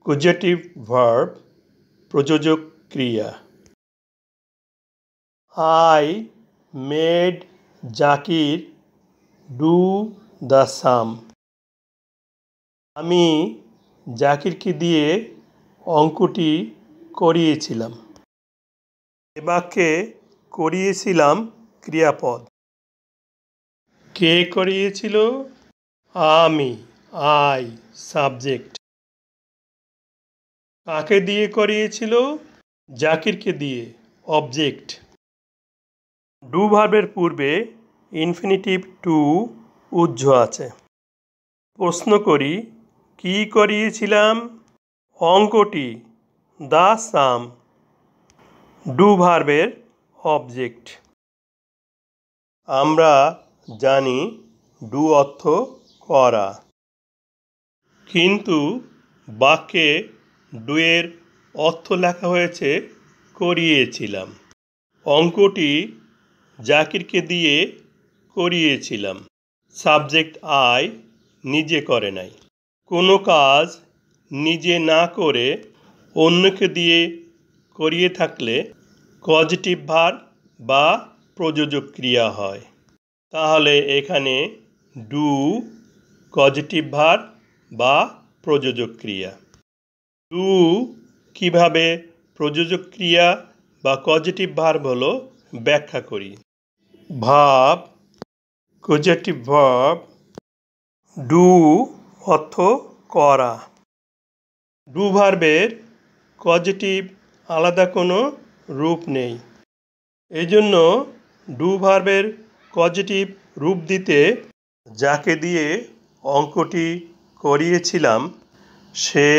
Causative verb প্রযোজক ক্রিয়া। I made Zakir do the sum. আমি জাকিরকে দিয়ে অঙ্কটি করিয়েছিলাম। এ বাক্যে করিয়েছিলাম ক্রিয়াপদ। কে করিয়েছিল? আমি, আই, সাবজেক্ট। কাকে দিয়ে করিয়েছিল? জাকিরকে দিয়ে, অবজেক্ট। ডু ভার্বের পূর্বে ইনফিনিটিভ টু উহ্য আছে। প্রশ্ন করি, কি করিয়েছিলাম? অঙ্কটি, দ্য সাম। ডু ভার্বের অবজেক্ট। আমরা জানি ডু অর্থ করা, কিন্তু বাক্যে ডু এর অর্থ লেখা হয়েছে করিয়েছিলাম। অঙ্কটি জাকিরকে দিয়ে করিয়েছিলাম। সাবজেক্ট আই নিজে করে নাই। কোনো কাজ নিজে না করে অন্যকে দিয়ে করিয়ে থাকলে কজেটিভ ভার্ব বা প্রযোজক ক্রিয়া হয়। তাহলে এখানে ডু কজেটিভ ভার্ব বা প্রযোজক ক্রিয়া। ডু কিভাবে প্রযোজক ক্রিয়া বা কজেটিভ ভার্ব হলো ব্যাখ্যা করি। Verb, causative verb. ডু অর্থ করা। ডু ভার্বের কজেটিভ আলাদা কোনো রূপ নেই। এজন্য ডু ভার্বের কজেটিভ রূপ দিতে যাকে দিয়ে অঙ্কটি করিয়েছিলাম সে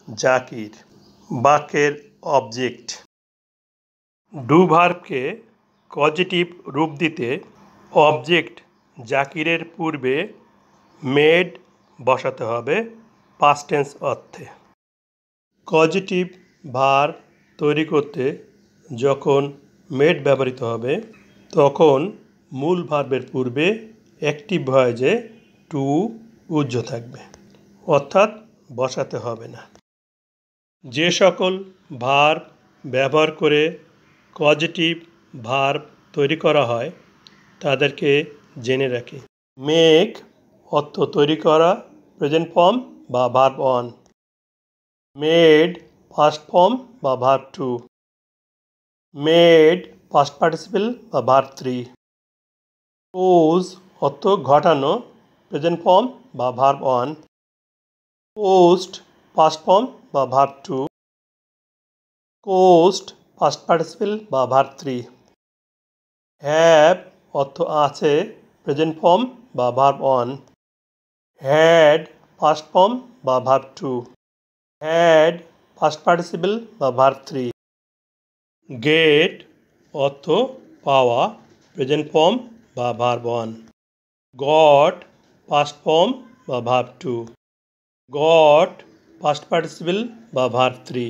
জাকির, বাক্যের অবজেক্ট। ডু ভার্বকে কজেটিভ রূপ দিতে অবজেক্ট জাকিরের পূর্বে মেড বসাতে হবে পাস্ট টেন্স অর্থে। কজেটিভ ভার্ব তৈরি করতে যখন মেড ব্যবহৃত হবে তখন মূল ভার্বের পূর্বে অ্যাক্টিভ ভয়েসে টু উহ্য থাকবে, অর্থাৎ বসাতে হবে না। যে সকল ভার্ব ব্যবহার করে কজেটিভ ভার্ব তৈরি করা হয় তাদেরকে জেনে রাখি। মেক অর্থ তৈরি করা, প্রেজেন্ট ফর্ম বা verb one. Made first form বা verb two. Made past participle বা ভার্ব থ্রি। কোজ অর্থ ঘটানো, প্রেজেন্ট ফর্ম বা verb one. Caused past form বা verb two. Caused past participle বা ভার্ব থ্রি। হ্যাভ অর্থ আছে, প্রেজেন্ট ফর্ম বা verb one. Had past form বা verb two. Had past participle বা ভার্ব থ্রি। গেট অর্থ পাওয়া, প্রেজেন্ট ফর্ম বা verb one. Goat past form বা verb two. Got past participle বা ভার্ব থ্রি।